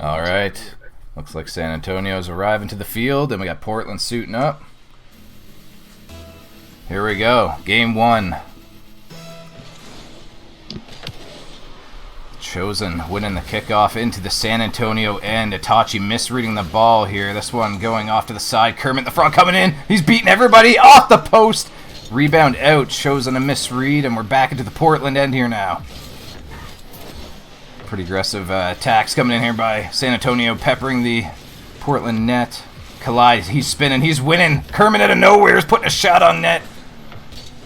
All right. Looks like San Antonio's arriving to the field, and we got Portland suiting up. Here we go. Game 1. Chosen winning the kickoff into the San Antonio end. Itachi misreading the ball here. This one going off to the side. Kermit in the front coming in. He's beating everybody off the post. Rebound out. Chosen a misread, and we're back into the Portland end here now. Pretty aggressive attacks coming in here by San Antonio, peppering the Portland net. Kahlyde, he's spinning. He's winning. Kermit out of nowhere is putting a shot on net.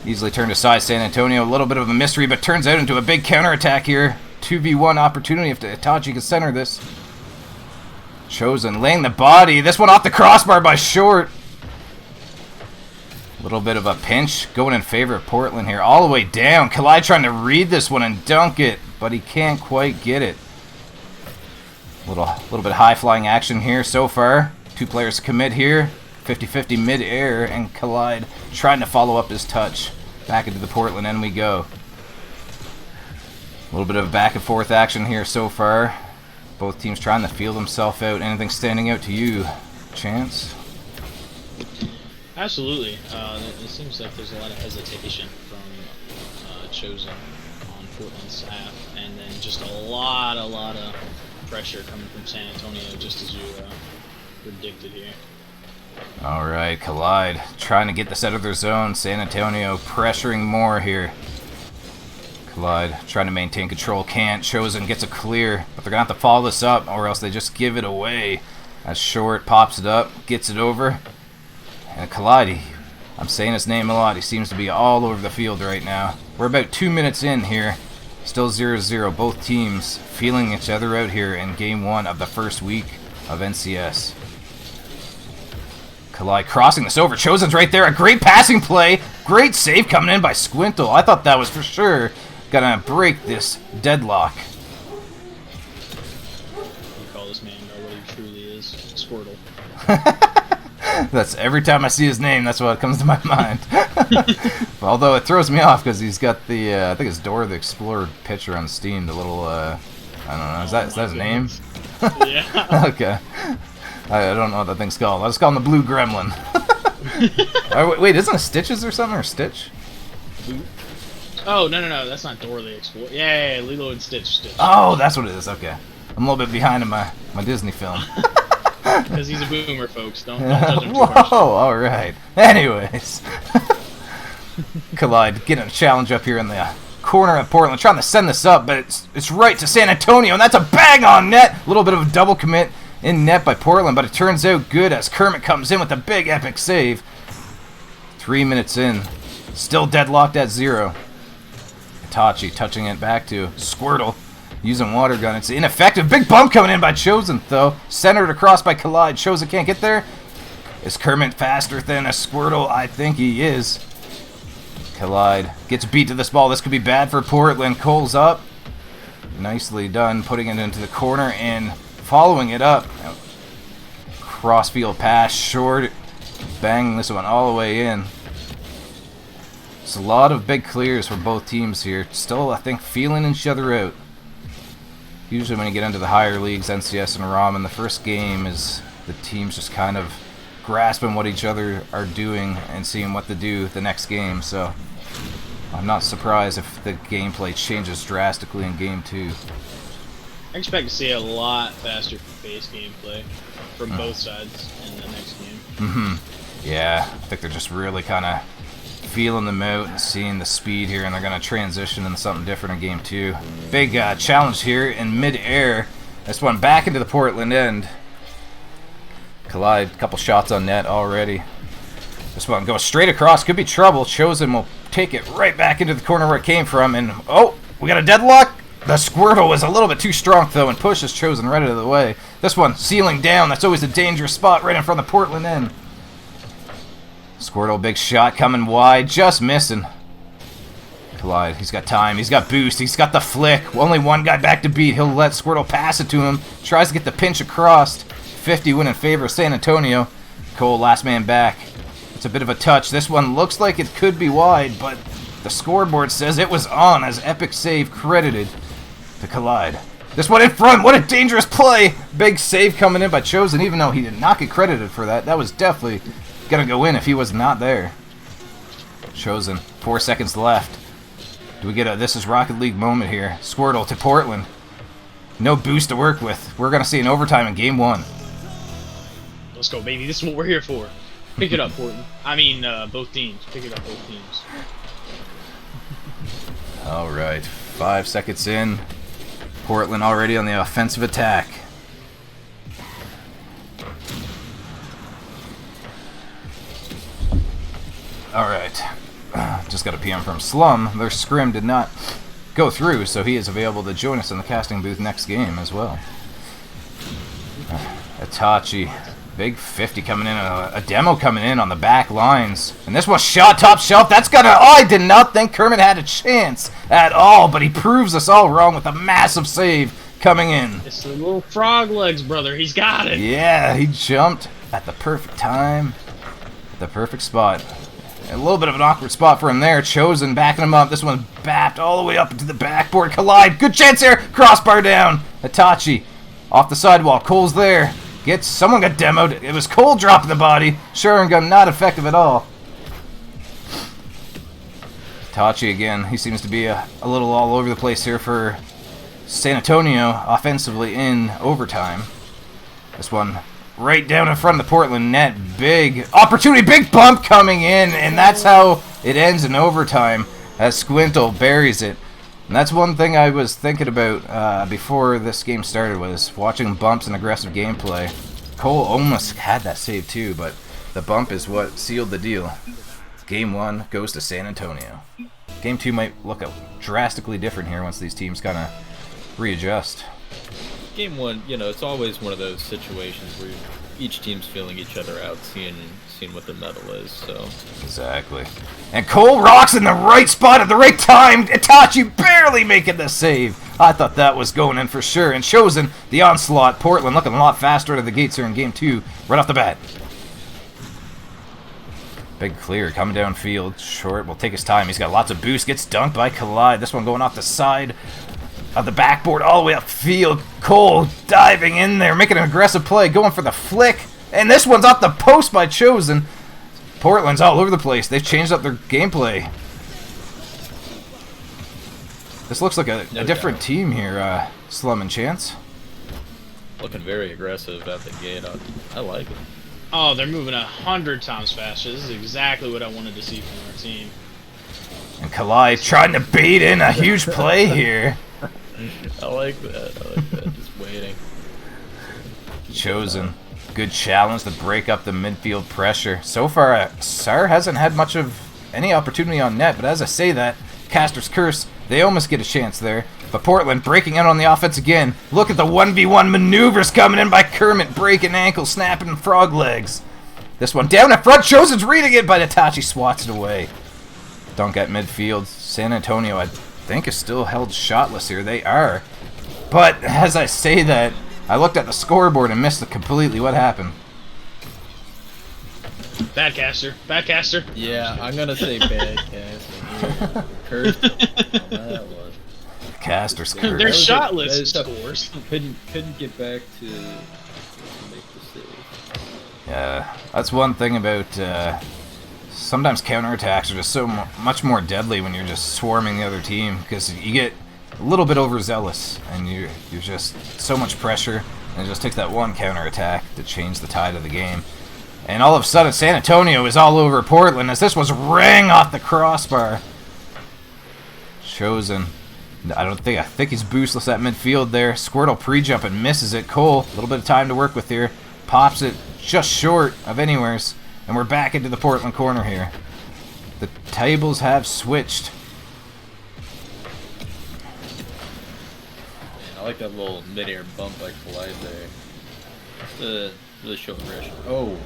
Easily turned aside San Antonio. A little bit of a mystery, but turns out into a big counterattack here. 2v1 opportunity if Itachi can center this. Chosen laying the body. This one off the crossbar by Short. A little bit of a pinch going in favor of Portland here. All the way down. Kahlyde trying to read this one and dunk it, but he can't quite get it. A little bit of high-flying action here so far. Two players commit here. 50-50 mid-air, and Kahlyde trying to follow up his touch. Back into the Portland end we go. A little bit of back and forth action here so far. Both teams trying to feel themselves out. Anything standing out to you, Chance? Absolutely. It seems like there's a lot of hesitation from Chosen on Portland's half, and then just a lot of pressure coming from San Antonio, just as you predicted here. All right, Kahlyde trying to get this out of their zone. San Antonio pressuring more here. Kahlyde trying to maintain control, can't. Chosen gets a clear, but they're going to have to follow this up, or else they just give it away. As Short pops it up, gets it over. And Kahlyde, I'm saying his name a lot, he seems to be all over the field right now. We're about 2 minutes in here. Still 0-0. Both teams feeling each other out here in Game 1 of the first week of NCS. Kahlyde crossing this over. Chosen's right there. A great passing play. Great save coming in by Squintle. I thought that was for sure gonna break this deadlock. You call this man know what he truly is. Squirtle. That's every time I see his name, that's what comes to my mind. Although it throws me off because he's got the I think it's Dora the Explorer picture on Steam. The little I don't know. Is that his name? Yeah. Okay. I don't know what that thing's called. I just call him the Blue Gremlin. Wait, isn't it Stitches or something, or Stitch? Oh, no, that's not Dora the Explorer. Yeah, Lilo and Stitch. Oh, that's what it is. Okay. I'm a little bit behind in my Disney film. Because he's a boomer, folks. Don't judge him too harshly. Whoa, alright. Anyways. Kahlyde getting a challenge up here in the corner of Portland, trying to send this up, but it's right to San Antonio, and that's a bang on net. A little bit of a double commit in net by Portland, but it turns out good as Kermit comes in with a big epic save. 3 minutes in. Still deadlocked at 0. Itachi touching it back to Squirtle. Using water gun. It's ineffective. Big bump coming in by Chosen, though. Centered across by Kahlyde. Chosen can't get there. Is Kermit faster than a Squirtle? I think he is. Kahlyde gets beat to this ball. This could be bad for Portland. Cole's up. Nicely done. Putting it into the corner and following it up. Crossfield pass. Short. Banging this one all the way in. It's a lot of big clears for both teams here. Still, I think, feeling each other out. Usually when you get into the higher leagues, NCS and ROM, the first game is the teams just kind of grasping what each other are doing and seeing what to do the next game. So I'm not surprised if the gameplay changes drastically in Game 2. I expect to see a lot faster paced gameplay from both sides in the next game. Yeah, I think they're just really kind of feeling them out and seeing the speed here, and they're going to transition into something different in Game 2. Big challenge here in mid-air. This one back into the Portland end. Kahlyde, a couple shots on net already. This one goes straight across. Could be trouble. Chosen will take it right back into the corner where it came from, and oh, we got a deadlock. The Squirtle was a little bit too strong, though, and pushes Chosen right out of the way. This one sealing down. That's always a dangerous spot right in front of the Portland end. Squirtle, big shot coming wide, just missing. Kahlyde, he's got time, he's got boost, he's got the flick. Only one guy back to beat. He'll let Squirtle pass it to him. Tries to get the pinch across. 50 win in favor of San Antonio. Cole, last man back. It's a bit of a touch. This one looks like it could be wide, but the scoreboard says it was on as epic save credited to Kahlyde. This one in front. What a dangerous play. Big save coming in by Chosen, even though he did not get credited for that. That was definitely going to go in if he was not there. Chosen. 4 seconds left. Do we get a This is Rocket League moment here? Squirtle to Portland. No boost to work with. We're going to see an overtime in game 1. Let's go, baby. This is what we're here for. Pick it up, Portland. I mean, both teams. Pick it up, both teams. All right. 5 seconds in. Portland already on the offensive attack. All right. Just got a PM from Slum. Their scrim did not go through, so he is available to join us in the casting booth next game as well. Itachi. Big 50 coming in, a demo coming in on the back lines. And this one's shot top shelf. That's gonna... Oh, I did not think Kermit had a chance at all, but he proves us all wrong with a massive save coming in. It's the little frog legs, brother. He's got it. Yeah, he jumped at the perfect time, at the perfect spot. A little bit of an awkward spot for him there. Chosen backing him up. This one bapped all the way up into the backboard. Kahlyde, good chance here. Crossbar down. Itachi off the sidewall. Cole's there. Someone got demoed. It was Cole dropping the body. Sharon gun not effective at all. Itachi again. He seems to be a little all over the place here for San Antonio offensively in overtime. This one right down in front of the Portland net. Big opportunity, big bump coming in, and that's how it ends in overtime as Squintle buries it. And that's one thing I was thinking about before this game started, was watching bumps and aggressive gameplay. Cole almost had that save too, but the bump is what sealed the deal. Game 1 goes to San Antonio. Game 2 might look drastically different here once these teams kind of readjust. Game 1, you know, it's always one of those situations where each team's feeling each other out, seeing what the medal is, so... Exactly. And Kolerocks in the right spot at the right time. Itachi barely making the save. I thought that was going in for sure. And Chosen, the onslaught. Portland looking a lot faster out of the gates here in Game 2, right off the bat. Big clear coming downfield. Short will take his time. He's got lots of boost. Gets dunked by Kahlyde. This one going off the side of the backboard all the way upfield. Cole diving in there, making an aggressive play, going for the flick. And this one's off the post by Chosen. Portland's all over the place. They've changed up their gameplay. This looks like a different team here, Slum and Chance. Looking very aggressive at the gate. I like it. Oh, they're moving 100 times faster. This is exactly what I wanted to see from our team. And Kahlyde trying to bait in a huge play here. I like that. Just waiting. Chosen. Good challenge to break up the midfield pressure. So far, Sar hasn't had much of any opportunity on net, but as I say that, Caster's Curse, they almost get a chance there. But Portland breaking out on the offense again. Look at the 1v1 maneuvers coming in by Kermit, breaking ankles, snapping frog legs. This one down in front, Chosen's reading it, but Itachi swats it away. Dunk at midfield. San Antonio, I think, is still held shotless here. They are. But as I say that, I looked at the scoreboard and missed it completely. What happened? Bad caster. Bad caster. Yeah, I'm gonna say bad casting. Cursed on that one. Caster's curse. They're shotless scores. Couldn't get back to make the save. Yeah, that's one thing about sometimes counterattacks are just so much more deadly when you're just swarming the other team, because you get a little bit overzealous and you're just so much pressure, and it just takes that one counterattack to change the tide of the game. And all of a sudden San Antonio is all over Portland as this was rang off the crossbar. Chosen. I think he's boostless at midfield there. Squirtle pre-jump and misses it. Cole, a little bit of time to work with here. Pops it just short of anywheres. And we're back into the Portland corner here. The tables have switched. I like that little mid-air bump by Kahlyde there. Really show aggression. Oh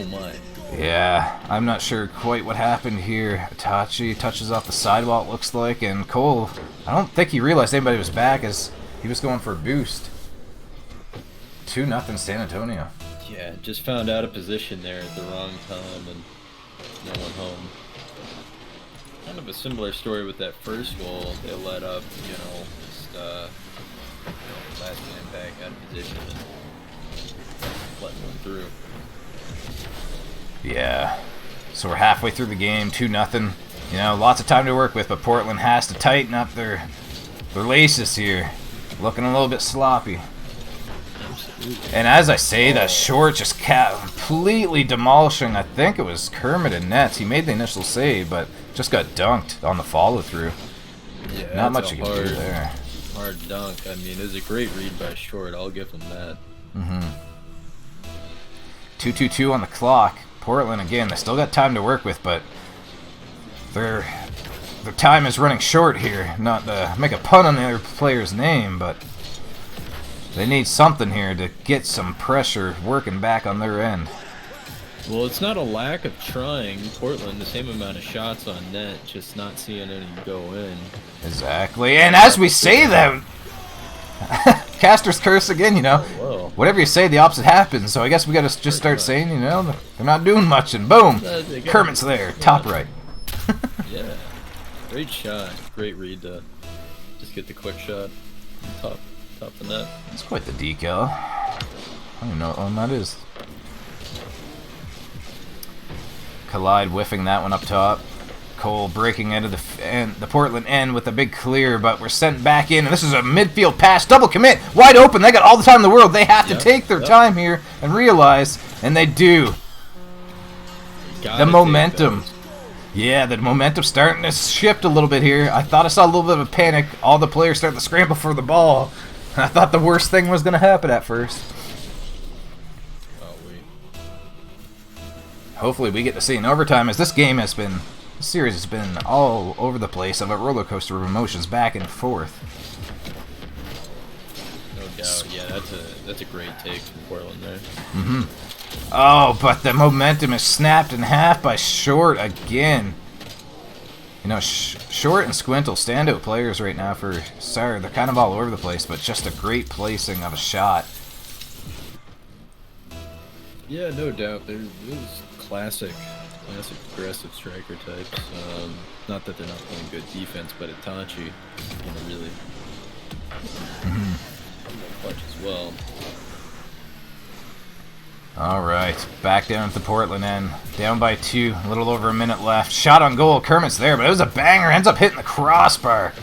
my. Yeah, I'm not sure quite what happened here. Itachi touches off the sidewall, it looks like, and Cole, I don't think he realized anybody was back as he was going for a boost. 2-0 San Antonio. Yeah, just found out a position there at the wrong time and no one home. Kind of a similar story with that first goal. They let up, last man back out of position and letting one through. Yeah. So we're halfway through the game, 2-0. You know, lots of time to work with, but Portland has to tighten up their laces here. Looking a little bit sloppy. And as I say, that short just completely demolishing. I think it was Kermit in nets. He made the initial save, but just got dunked on the follow-through. Yeah, Not much you can do there. Hard dunk. I mean, it was a great read by Short. I'll give him that. 2:22 on the clock. Portland, again, they still got time to work with, but their time is running short here. Not to make a pun on the other player's name, but they need something here to get some pressure working back on their end. Well, it's not a lack of trying. Portland, the same amount of shots on net, just not seeing any go in. Exactly. And as we say that, Caster's curse again, you know. Whoa. Whatever you say, the opposite happens. So I guess we got to just start saying, you know, they're not doing much, and boom, Kermit's there, top right. Yeah. Great shot. Great read to just get the quick shot on top of the net. That's quite the decal. I don't even know what one that is. Kahlyde whiffing that one up top. Cole breaking out of the Portland end with a big clear, but we're sent back in, and this is a midfield pass, double commit, wide open. They got all the time in the world. They have to take their time here and realize, and they do. The momentum. Yeah, the momentum's starting to shift a little bit here. I thought I saw a little bit of a panic. All the players starting to scramble for the ball. I thought the worst thing was going to happen at first. Hopefully we get to see an overtime, as this series has been all over the place, of a roller coaster of emotions back and forth. No doubt, yeah, that's a great take from Portland there. Oh, but the momentum is snapped in half by Short again. You know, Short and Squintle, standout players right now for SAR. They're kind of all over the place, but just a great placing of a shot. Yeah, no doubt. There's classic aggressive striker types. Not that they're not playing good defense, but Itachi, really clutch as well. All right, back down at the Portland end, down by 2, a little over a minute left. Shot on goal, Kermit's there, but it was a banger. Ends up hitting the crossbar.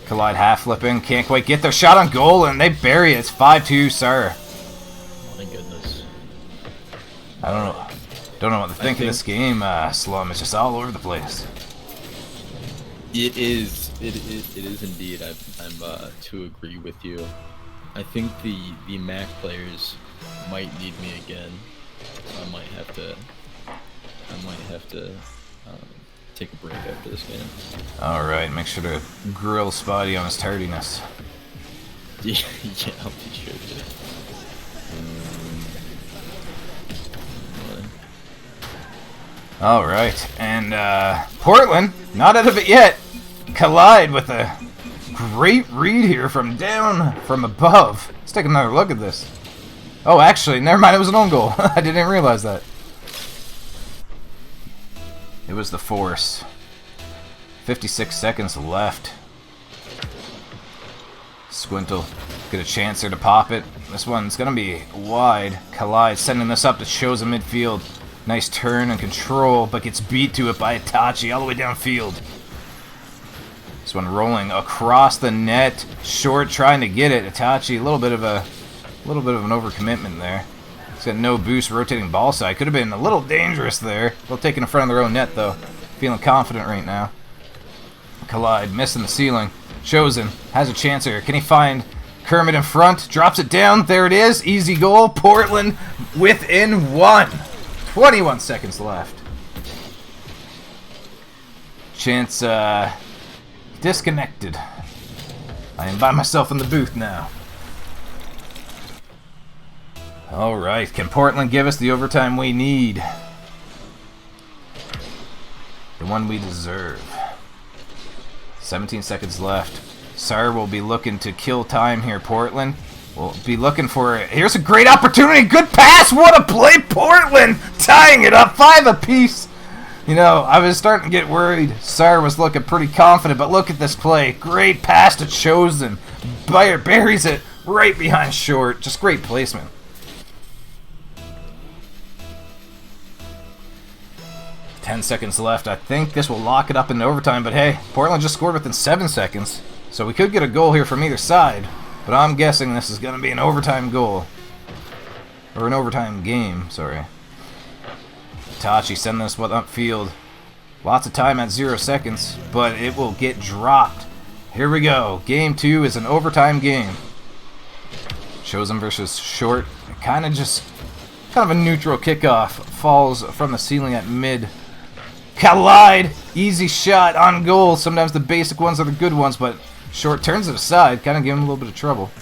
Kahlyde half flipping, can't quite get their shot on goal, and they bury it. It's 5-2, SAR. My goodness. I don't know what to think of this game, Slum. It's just all over the place. It is indeed. I'm to agree with you. I think the MAC players might need me again. I might have to take a break after this game. All right, make sure to grill Spotty on his tardiness. Yeah, I'll be sure to. All right, and Portland, not out of it yet. Kahlyde with a great read here from above. Let's take another look at this. Oh, actually, never mind, it was an own goal. I didn't realize that. It was the force. 56 seconds left. Squintle get a chance here to pop it. This one's going to be wide. Kahlyde sending this up to Shows in midfield. Nice turn and control, but gets beat to it by Itachi all the way downfield. This one rolling across the net. Short trying to get it. Itachi, a little bit of an overcommitment there. He's got no boost rotating ball side. Could have been a little dangerous there. They'll take it in front of their own net, though. Feeling confident right now. Kahlyde missing the ceiling. Chosen has a chance here. Can he find Kermit in front? Drops it down. There it is. Easy goal. Portland within 1. 21 seconds left. Chance disconnected. I am by myself in the booth now. All right, can Portland give us the overtime we need? The one we deserve. 17 seconds left. SAR will be looking to kill time here, Portland. We'll be looking for it. Here's a great opportunity. Good pass. What a play, Portland. Tying it up. 5 apiece. You know, I was starting to get worried. Sar was looking pretty confident, but look at this play. Great pass to Chosen. Bayer buries it right behind short. Just great placement. $10 left. I think this will lock it up in overtime, but hey, Portland just scored within 7 seconds. So we could get a goal here from either side, but I'm guessing this is going to be an overtime goal. Or an overtime game, sorry. Itachi sending this one upfield. Lots of time at 0 seconds, but it will get dropped. Here we go. Game 2 is an overtime game. Chosen versus Short. Kind of a neutral kickoff. Falls from the ceiling at mid. Kahlyde, easy shot on goal. Sometimes the basic ones are the good ones, but Short turns it aside, kind of giving him a little bit of trouble.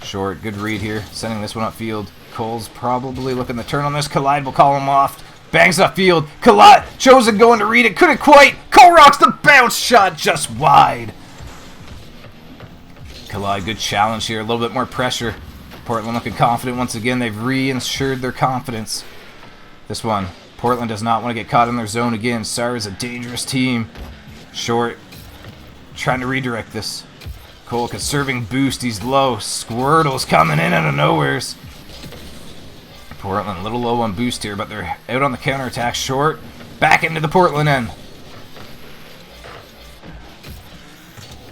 Short, good read here, sending this one upfield. Cole's probably looking to turn on this. Kahlyde will call him off. Bangs upfield. Kahlyde, Chosen going to read it. Couldn't quite. Kolerocks, the bounce shot just wide. Kahlyde, good challenge here. A little bit more pressure. Portland looking confident once again. They've reinsured their confidence. This one, Portland does not want to get caught in their zone again. Sar is a dangerous team. Short, trying to redirect this. Cole conserving boost. He's low. Squirtle's coming in out of nowheres. Portland a little low on boost here, but they're out on the counterattack. Short, back into the Portland end.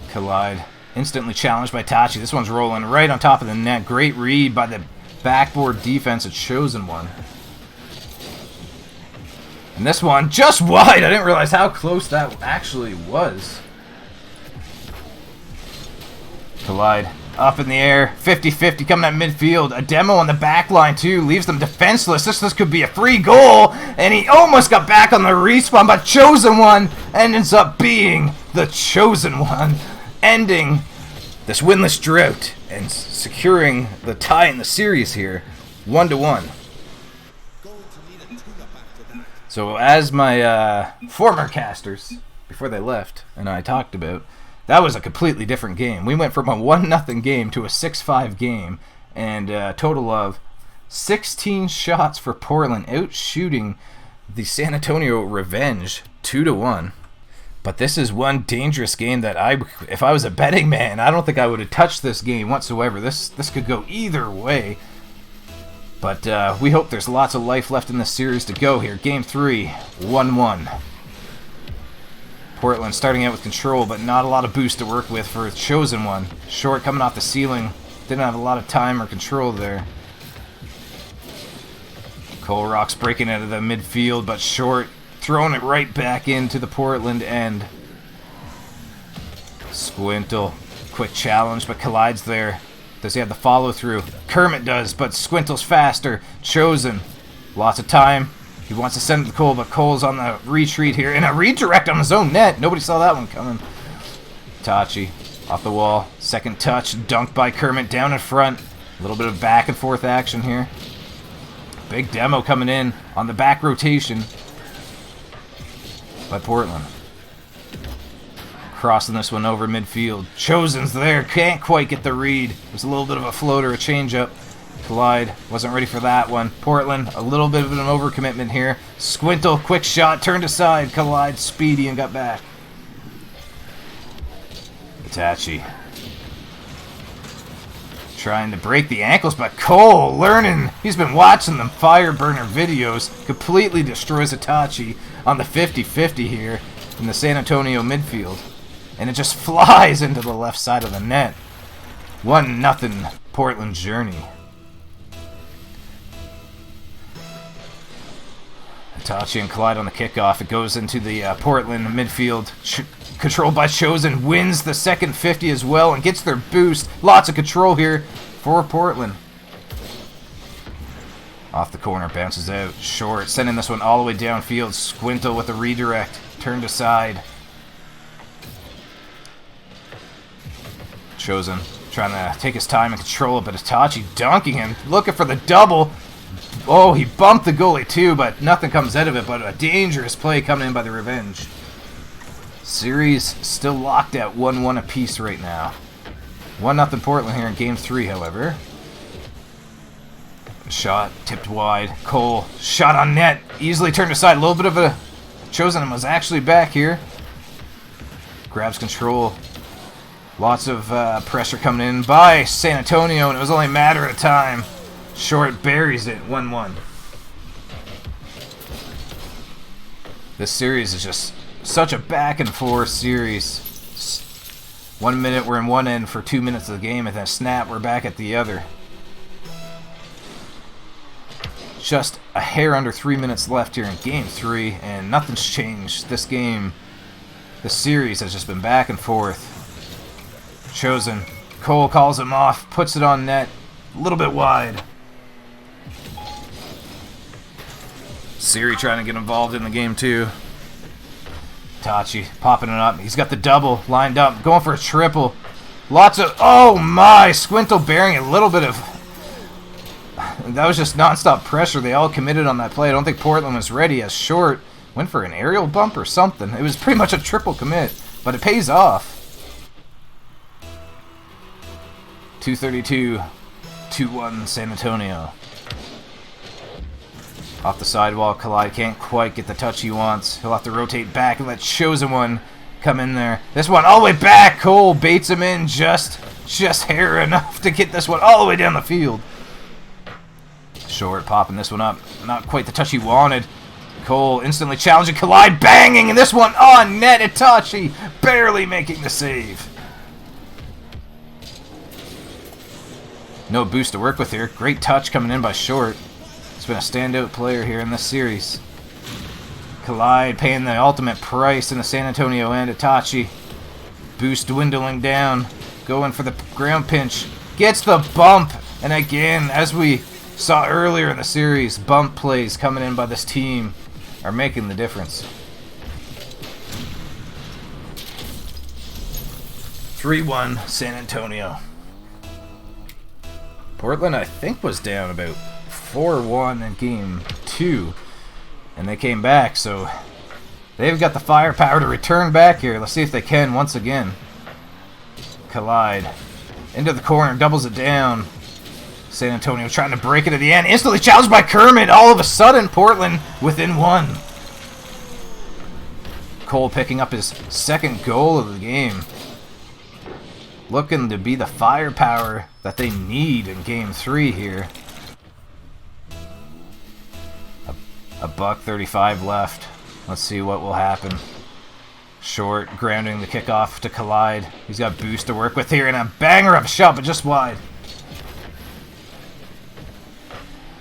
Kahlyde, instantly challenged by Itachi. This one's rolling right on top of the net. Great read by the backboard defense. A Chosen one. And this one, just wide. I didn't realize how close that actually was. Kahlyde up in the air, 50-50 coming at midfield. A demo on the back line too, leaves them defenseless. This could be a free goal, and he almost got back on the respawn, but Chosen one ends up being the Chosen one, ending this winless drought and securing the tie in the series here, 1-1. So as my former casters, before they left, and I talked about, that was a completely different game. We went from a 1-0 game to a 6-5 game, and a total of 16 shots for Portland, out-shooting the San Antonio Revenge 2-1. But this is one dangerous game that if I was a betting man, I don't think I would have touched this game whatsoever. This could go either way. But we hope there's lots of life left in this series to go here. Game 3, 1-1. Portland starting out with control, but not a lot of boost to work with for a Chosen one. Short coming off the ceiling. Didn't have a lot of time or control there. Kolerocks breaking out of the midfield, but Short throwing it right back into the Portland end. Squintle, quick challenge, but Kahlyde's there. Does he have the follow-through? Kermit does, but Squintle's faster. Chosen, lots of time. He wants to send it to Cole, but Cole's on the retreat here. And a redirect on his own net. Nobody saw that one coming. Itachi off the wall. Second touch. Dunked by Kermit down in front. A little bit of back and forth action here. Big demo coming in on the back rotation by Portland. Crossing this one over midfield. Chosen's there. Can't quite get the read. There's a little bit of a floater, a change-up. Kahlyde wasn't ready for that one. Portland, a little bit of an overcommitment here. Squintle, quick shot, turned aside. Kahlyde, speedy and got back. Itachi trying to break the ankles, but Cole learning. He's been watching them fire burner videos. Completely destroys Itachi on the 50-50 here in the San Antonio midfield. And it just flies into the left side of the net. 1-0 Portland journey. Itachi and Kahlyde on the kickoff. It goes into the Portland midfield. Controlled by Chosen. Wins the second 50 as well and gets their boost. Lots of control here for Portland. Off the corner. Bounces out. Short. Sending this one all the way downfield. Squintle with a redirect. Turned aside. Chosen trying to take his time and control it, but Itachi dunking him. Looking for the double. Oh, he bumped the goalie too, but nothing comes out of it, but a dangerous play coming in by the Revenge. Series still locked at 1-1 apiece right now. 1-0 Portland here in Game 3, however. Shot tipped wide. Cole, shot on net. Easily turned aside. A little bit of a Chosen was actually back here. Grabs control. Lots of pressure coming in by San Antonio, and it was only a matter of time. Short buries it, 1-1. This series is just such a back and forth series. 1 minute we're in one end for 2 minutes of the game, and then snap, we're back at the other. Just a hair under 3 minutes left here in Game 3, and nothing's changed. This game, the series has just been back and forth. Chosen. Cole calls him off, puts it on net, a little bit wide. Siri trying to get involved in the game too. Itachi popping it up. He's got the double lined up, going for a triple. Lots of, oh my, Squintle bearing a little bit of, that was just non-stop pressure. They all committed on that play. I don't think Portland was ready as Short went for an aerial bump or something. It was pretty much a triple commit, but it pays off. 2:32, 2-1 San Antonio. Off the sidewall, Kahlyde can't quite get the touch he wants. He'll have to rotate back and let Chosen One come in there. This one all the way back. Cole baits him in just hair enough to get this one all the way down the field. Short popping this one up. Not quite the touch he wanted. Cole instantly challenging Kahlyde, banging, and this one on net. Itachi barely making the save. No boost to work with here. Great touch coming in by Short. He's been a standout player here in this series. Kahlyde paying the ultimate price in the San Antonio end. Itachi. Boost dwindling down. Going for the ground pinch. Gets the bump. And again, as we saw earlier in the series, bump plays coming in by this team are making the difference. 3-1 San Antonio. Portland, I think, was down about 4-1 in Game 2, and they came back, so they've got the firepower to return back here. Let's see if they can once again. Kahlyde into the corner, doubles it down. San Antonio trying to break it at the end. Instantly challenged by Kermit. All of a sudden, Portland within one. Cole picking up his second goal of the game. Looking to be the firepower that they need in Game 3 here. A $1:35 left. Let's see what will happen. Short grounding the kickoff to Kahlyde. He's got boost to work with here, and a banger of a shot, but just wide.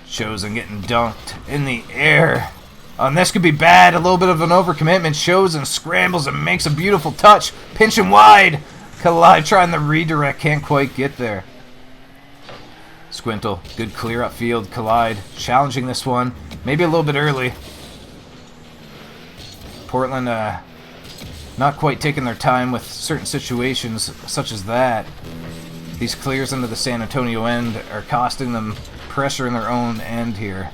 Chosen getting dunked in the air. And this could be bad. A little bit of an overcommitment. Chosen scrambles and makes a beautiful touch. Pinching wide. Kahlyde trying to redirect. Can't quite get there. Squintle. Good clear upfield. Kahlyde challenging this one. Maybe a little bit early. Portland not quite taking their time with certain situations such as that. These clears into the San Antonio end are costing them pressure in their own end here.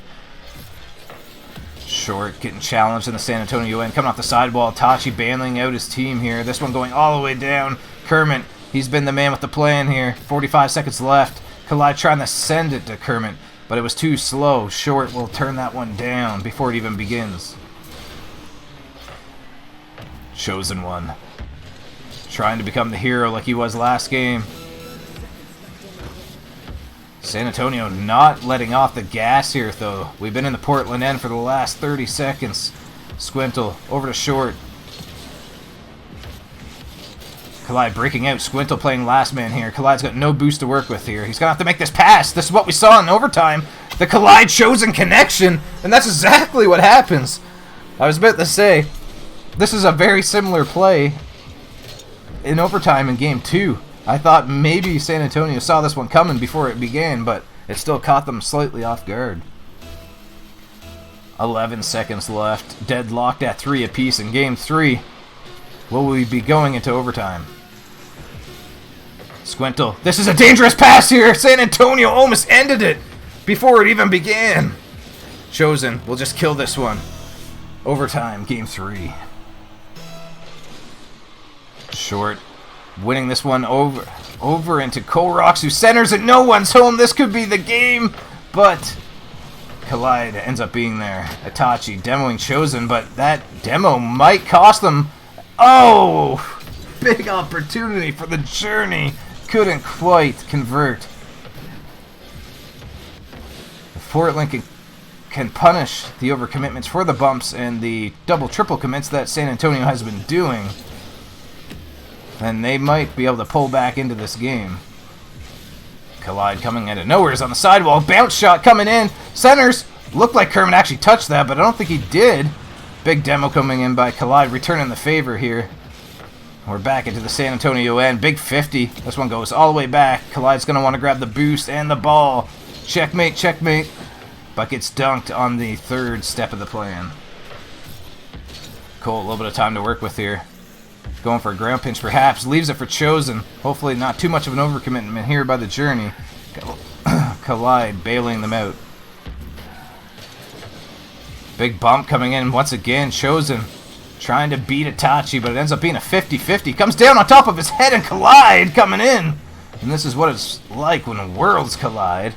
Short getting challenged in the San Antonio end. Coming off the sidewall. Itachi bailing out his team here. This one going all the way down. Kermit, he's been the man with the plan here. 45 seconds left. Kahlyde trying to send it to Kermit, but it was too slow. Short will turn that one down before it even begins. Chosen One. Trying to become the hero like he was last game. San Antonio not letting off the gas here, though. We've been in the Portland end for the last 30 seconds. Squintle over to Short. Kahlyde breaking out. Squintle playing last man here. Kahlyde's got no boost to work with here. He's going to have to make this pass. This is what we saw in overtime. The Kahlyde Chosen connection. And that's exactly what happens. I was about to say, this is a very similar play in overtime in Game 2. I thought maybe San Antonio saw this one coming before it began, but it still caught them slightly off guard. 11 seconds left. Deadlocked at 3 apiece in Game 3. Will we be going into overtime? Squintle. This is a dangerous pass here. San Antonio almost ended it before it even began. Chosen will just kill this one. Overtime, Game 3. Short. Winning this one over into Kolerocks, who centers it. No one's home. This could be the game, but Kahlyde ends up being there. Itachi demoing Chosen, but that demo might cost them. Oh! Big opportunity for the Journey. Couldn't quite convert. If Portland can punish the overcommitments for the bumps and the double-triple commits that San Antonio has been doing, then they might be able to pull back into this game. Kahlyde coming out of nowhere is on the sidewall. Bounce shot coming in. Centers. Looked like Kermit actually touched that, but I don't think he did. Big demo coming in by Kahlyde, returning the favor here. We're back into the San Antonio end. Big 50. This one goes all the way back. Kahlyde's going to want to grab the boost and the ball. Checkmate, checkmate. But gets dunked on the third step of the plan. Cole, a little bit of time to work with here. Going for a ground pinch perhaps. Leaves it for Chosen. Hopefully not too much of an overcommitment here by the Journey. Kahlyde bailing them out. Big bump coming in once again. Chosen trying to beat Itachi, but it ends up being a 50-50. Comes down on top of his head, and Kahlyde coming in. And this is what it's like when worlds collide.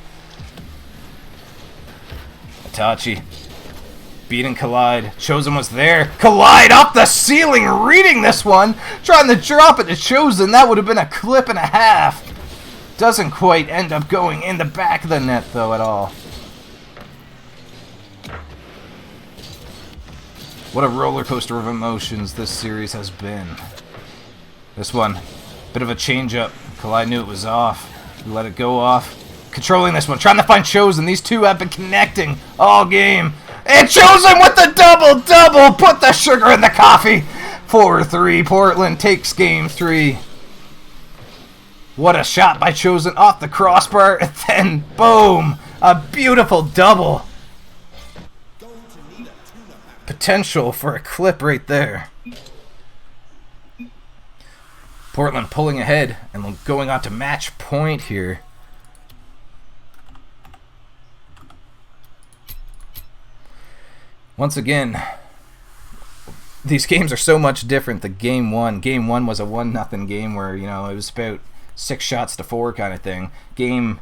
Itachi beating Kahlyde. Chosen was there. Kahlyde up the ceiling, reading this one. Trying to drop it to Chosen. That would have been a clip and a half. Doesn't quite end up going in the back of the net, though, at all. What a roller coaster of emotions this series has been. This one, bit of a change-up. Kahlyde knew it was off. He let it go off. Controlling this one, trying to find Chosen. These two have been connecting all game. And Chosen with the double-double! Put the sugar in the coffee! 4-3, Portland takes game 3. What a shot by Chosen off the crossbar, and then boom! A beautiful double. Potential for a clip right there. Portland pulling ahead and going on to match point here. Once again, these games are so much different than Game 1. Game 1 was a 1-0 game where, you know, it was about 6 shots to 4 kind of thing. Game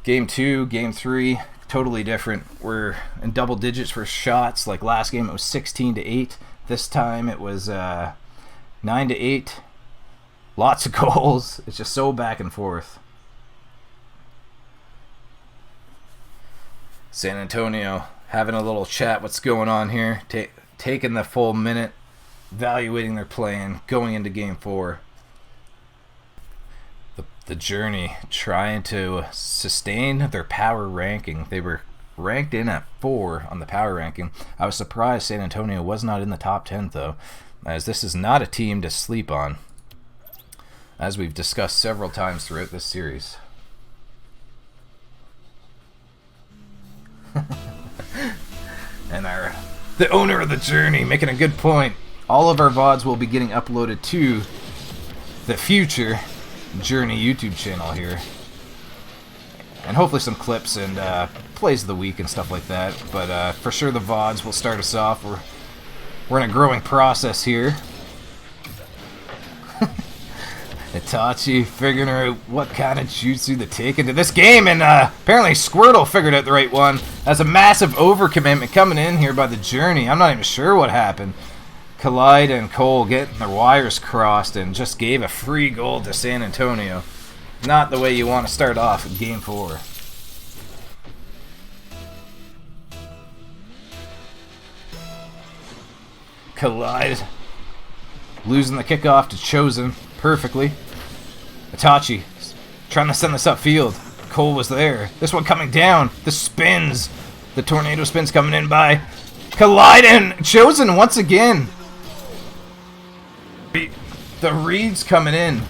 2, Game 3, totally different. We're in double digits for shots. Like last game, it was 16-8. This time, it was 9-8. Lots of goals. It's just so back and forth. San Antonio having a little chat. What's going on here? Taking the full minute, evaluating their plan, going into Game 4. The Journey trying to sustain their power ranking. They were ranked in at 4 on the power ranking. I was surprised San Antonio was not in the top 10 though, as this is not a team to sleep on, as we've discussed several times throughout this series. And the owner of the Journey making a good point. All of our VODs will be getting uploaded to the future Journey YouTube channel here, and hopefully some clips and plays of the week and stuff like that. But for sure the VODs will start us off. We're in a growing process here. Itachi figuring out what kind of jutsu to take into this game, and apparently Squirtle figured out the right one. That's a massive overcommitment coming in here by the Journey. I'm not even sure what happened. Kahlyde and Cole getting their wires crossed and just gave a free goal to San Antonio. Not the way you want to start off in Game 4. Kahlyde losing the kickoff to Chosen perfectly. Itachi trying to send this upfield. Cole was there. This one coming down. The spins. The tornado spins coming in by Kahlyde and Chosen once again. The reads coming in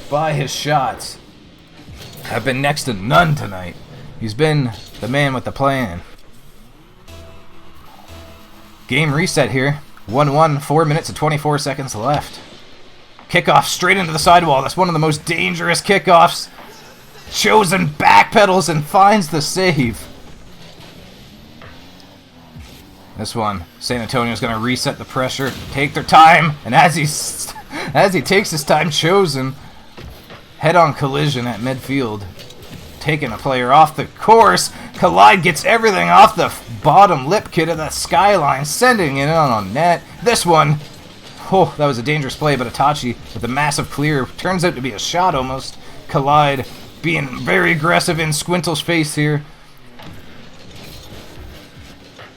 by his shots have been next to none tonight. He's been the man with the plan. Game reset here. 1-1, 4 minutes and 24 seconds left. Kickoff straight into the sidewall. That's one of the most dangerous kickoffs. Chosen backpedals and finds the save. This one, San Antonio's going to reset the pressure, take their time, and as he takes his time, Chosen head-on collision at midfield. taking a player off the course. Kahlyde gets everything off the bottom lip kit of that skyline, sending it on net. This one, oh, that was a dangerous play, but Itachi with a massive clear. Turns out to be a shot almost. Kahlyde being very aggressive in Squintle's face here.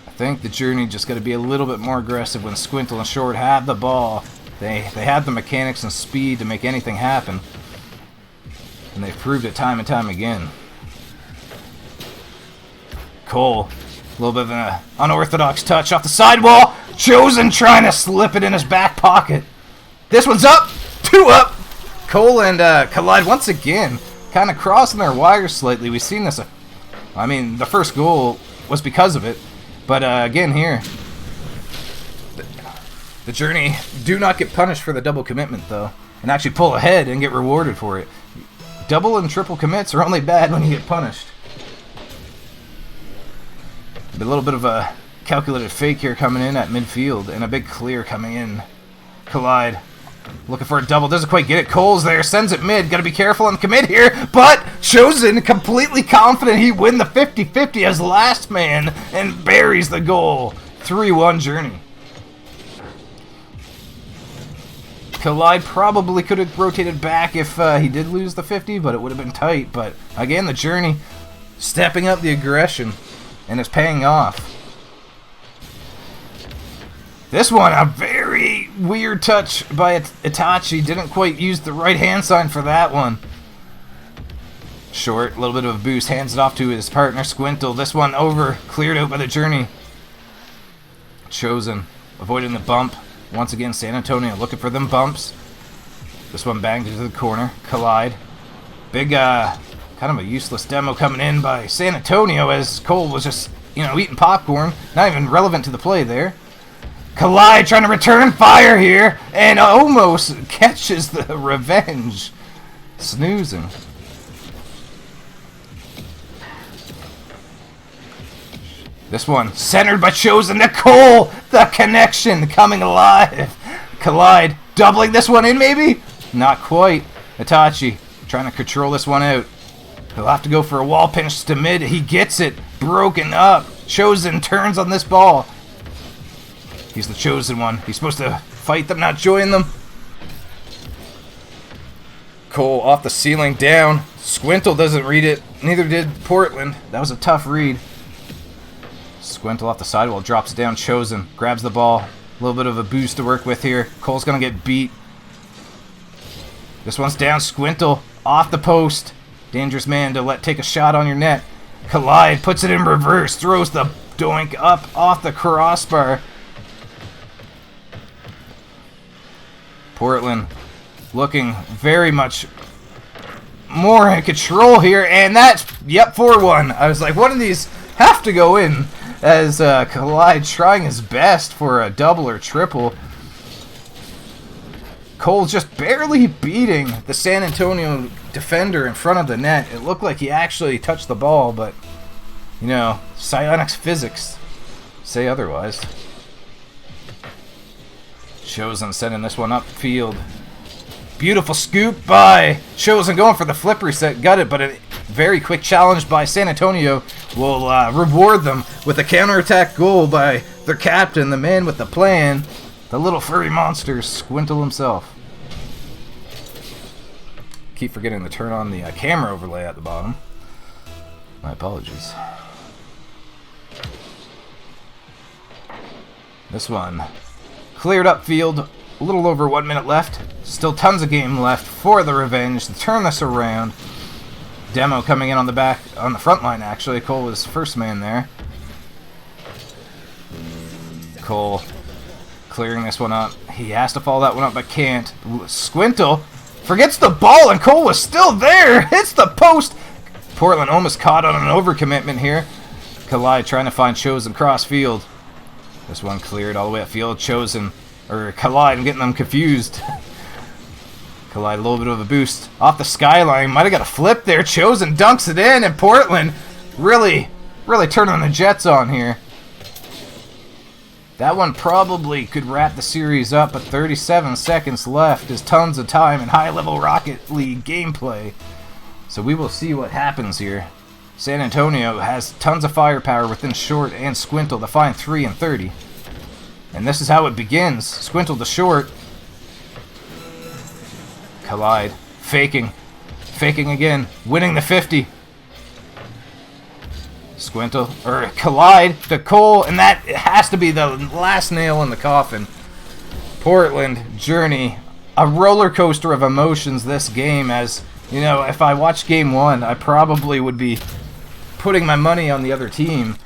I think the Journey just got to be a little bit more aggressive when Squintle and Short have the ball. They have the mechanics and speed to make anything happen. And they've proved it time and time again. Cole, a little bit of an unorthodox touch off the sidewall. Chosen trying to slip it in his back pocket. This one's up, 2 up. Cole and Kahlyde once again kind of crossing their wires slightly. We've seen this. I mean, the first goal was because of it. But again here, the Journey do not get punished for the double commitment though. And actually pull ahead and get rewarded for it. Double and triple commits are only bad when you get punished. A little bit of a calculated fake here coming in at midfield, and a big clear coming in. Kahlyde looking for a double, doesn't quite get it. Cole's there, sends it mid. Gotta be careful on the commit here, but Chosen completely confident he win the 50-50 as last man and buries the goal. 3-1 Journey. Kahlyde probably could have rotated back if he did lose the 50, but it would have been tight. But again, the Journey stepping up the aggression, and it's paying off. This one, a very weird touch by Itachi. Didn't quite use the right hand sign for that one. Short, a little bit of a boost, hands it off to his partner Squintle. This one over, cleared out by the Journey. Chosen, avoiding the bump. Once again, San Antonio looking for them bumps. This one banged into the corner. Kahlyde. Big, kind of a useless demo coming in by San Antonio as Cole was just, eating popcorn. Not even relevant to the play there. Kahlyde trying to return fire here and almost catches the revenge. Snoozing. This one centered by Chosen to Cole. The connection coming alive. Kahlyde doubling this one in maybe? Not quite. Itachi trying to control this one out. He'll have to go for a wall pinch to mid. He gets it. Broken up. Chosen turns on this ball. He's the chosen one. He's supposed to fight them, not join them. Cole off the ceiling down. Squintle doesn't read it. Neither did Portland. That was a tough read. Squintle off the sidewall, drops down. Chosen grabs the ball. A little bit of a boost to work with here. Cole's going to get beat. This one's down. Squintle off the post. Dangerous man to take a shot on your net. Kahlyde puts it in reverse. Throws the doink up off the crossbar. Portland looking very much more in control here. And that's, 4-1. I was like, one of these have to go in. As Kahlyde trying his best for a double or triple. Cole just barely beating the San Antonio defender in front of the net. It looked like he actually touched the ball, but, psionics physics say otherwise. Chosen sending this one upfield. Beautiful scoop by Chosen going for the flip reset. Got it, but a very quick challenge by San Antonio will reward them with a counterattack goal by their captain, the man with the plan, the little furry monster, Squintle himself. Keep forgetting to turn on the camera overlay at the bottom. My apologies. This one cleared upfield. A little over 1 minute left. Still tons of game left for the revenge to turn this around. Demo coming in on the front line actually. Cole was first man there. Cole clearing this one up. He has to follow that one up but can't. Squintle forgets the ball and Cole was still there. Hits the post. Portland almost caught on an overcommitment here. Kahlyde trying to find Chosen cross field. This one cleared all the way upfield. Kahlyde getting them confused. Kahlyde, a little bit of a boost off the skyline. Might have got a flip there. Chosen dunks it in, and Portland really turning the Jets on here. That one probably could wrap the series up, but 37 seconds left is tons of time in high-level Rocket League gameplay. So we will see what happens here. San Antonio has tons of firepower within short and Squintle to find 3 and 30. And this is how it begins. Squintle to short. Kahlyde faking. Faking again. Winning the 50. Squintle, or Kahlyde to Cole, and that has to be the last nail in the coffin. Portland, Journey, a roller coaster of emotions this game. As, you know, if I watched game 1, I probably would be putting my money on the other team,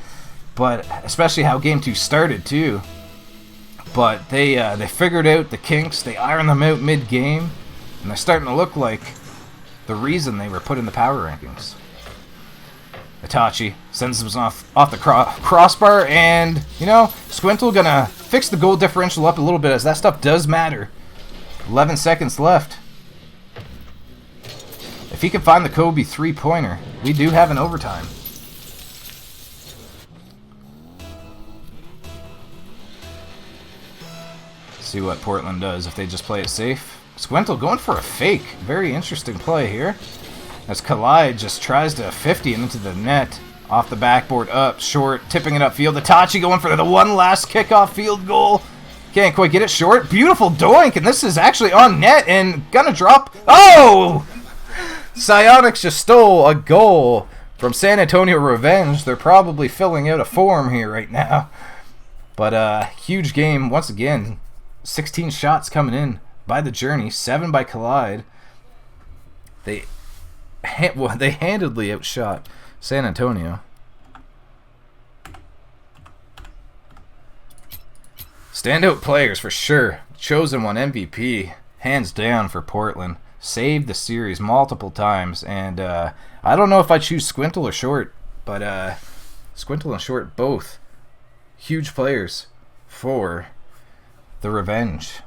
but especially how game 2 started too. But they figured out the kinks, they ironed them out mid-game, and they're starting to look like the reason they were put in the power rankings. Itachi sends them off the crossbar, and, you know, Squintle gonna fix the goal differential up a little bit, as that stuff does matter. 11 seconds left. If he can find the Kobe 3-pointer, we do have an overtime. See what Portland does if they just play it safe. Squintle going for a fake. Very interesting play here. As Kahlyde just tries to 50 into the net. Off the backboard, up, short, tipping it upfield. Itachi going for the one last kickoff field goal. Can't quite get it short. Beautiful doink, and this is actually on net and gonna drop. Oh! Psionics just stole a goal from San Antonio Revenge. They're probably filling out a form here right now. But huge game once again. 16 shots coming in by the Journey, 7 by Kahlyde. They handedly outshot San Antonio. Standout players for sure. Chosen one MVP, hands down for Portland. Saved the series multiple times, and I don't know if I choose Squintle or Short, but Squintle and Short both huge players for the Revenge.